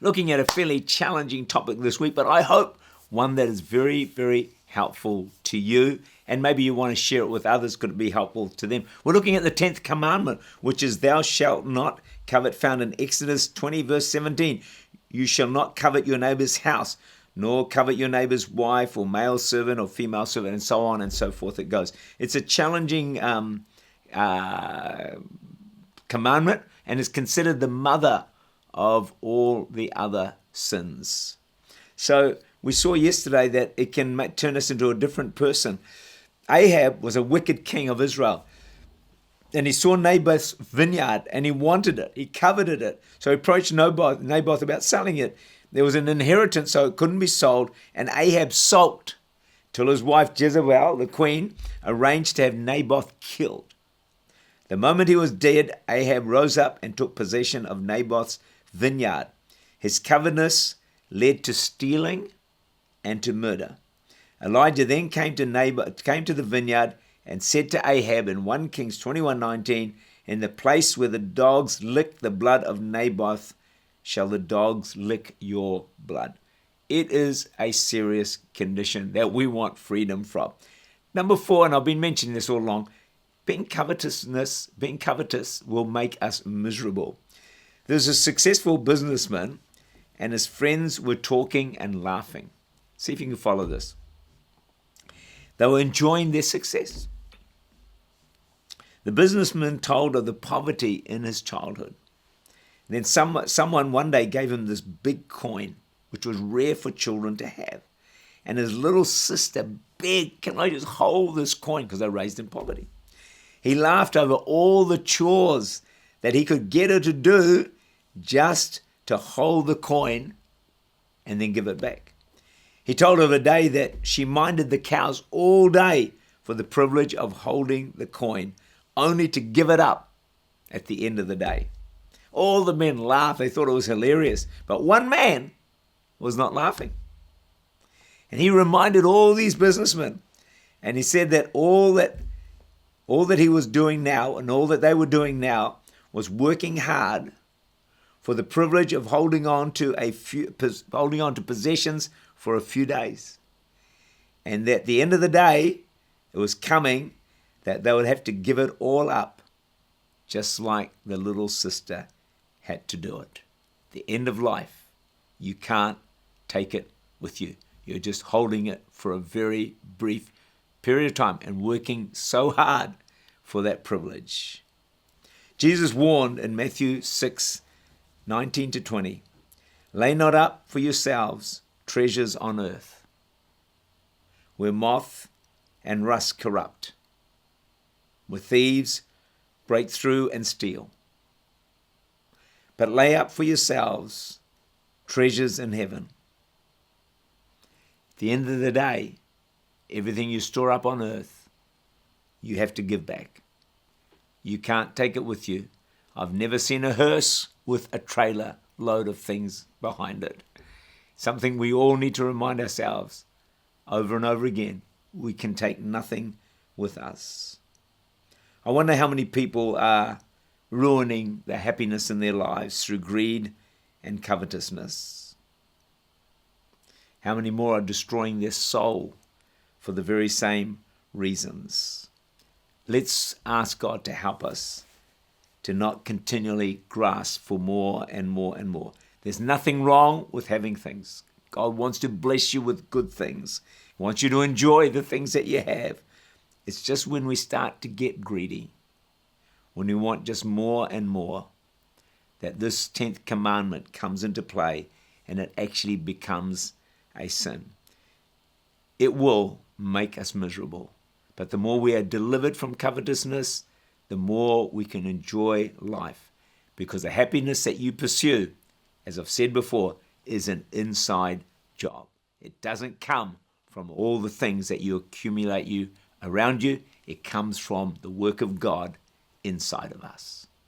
looking at a fairly challenging topic this week, but I hope one that is very, very helpful to you, and maybe you want to share it with others. Could it be helpful to them? We're looking at the 10th commandment, which is thou shalt not covet, found in Exodus 20 verse 17. You shall not covet your neighbor's house, nor covet your neighbor's wife or male servant or female servant, and so on and so forth it goes. It's a challenging commandment, and is considered the mother of all the other sins. So we saw yesterday that it can turn us into a different person. Ahab was a wicked king of Israel, and he saw Naboth's vineyard and he wanted it. He coveted it. So he approached Naboth about selling it. There was an inheritance, so it couldn't be sold, and Ahab sulked till his wife Jezebel, the queen, arranged to have Naboth killed. The moment he was dead, Ahab rose up and took possession of Naboth's vineyard. His covetousness led to stealing and to murder. Elijah then came to the vineyard and said to Ahab in 1 Kings 21:19, in the place where the dogs licked the blood of Naboth, shall the dogs lick your blood. It is a serious condition that we want freedom from. Number 4, and I've been mentioning this all along, being covetous will make us miserable. There's a successful businessman and his friends were talking and laughing. See if you can follow this. They were enjoying their success. The businessman told of the poverty in his childhood. And then someone one day gave him this big coin, which was rare for children to have. And his little sister begged, can I just hold this coin? Because they were raised in poverty. He laughed over all the chores that he could get her to do just to hold the coin and then give it back. He told her of a day that she minded the cows all day for the privilege of holding the coin, only to give it up at the end of the day. All the men laughed. They thought it was hilarious. But one man was not laughing. And he reminded all these businessmen, and he said that all that he was doing now and all that they were doing now was working hard for the privilege of holding on to possessions for a few days. And at the end of the day, it was coming that they would have to give it all up, just like the little sister had to do it. The end of life, you can't take it with you. You're just holding it for a very brief period of time and working so hard for that privilege. Jesus warned in Matthew 6:19-20, lay not up for yourselves treasures on earth, where moth and rust corrupt, where thieves break through and steal. But lay up for yourselves treasures in heaven. At the end of the day, everything you store up on earth, you have to give back. You can't take it with you. I've never seen a hearse with a trailer load of things behind it. Something we all need to remind ourselves over and over again. We can take nothing with us. I wonder how many people are ruining the happiness in their lives through greed and covetousness. How many more are destroying their soul for the very same reasons? Let's ask God to help us to not continually grasp for more and more and more. There's nothing wrong with having things. God wants to bless you with good things. He wants you to enjoy the things that you have. It's just when we start to get greedy, when we want just more and more, that this 10th commandment comes into play and it actually becomes a sin. It will make us miserable. But the more we are delivered from covetousness, the more we can enjoy life. Because the happiness that you pursue, as I've said before, is an inside job. It doesn't come from all the things that you accumulate around you. It comes from the work of God inside of us.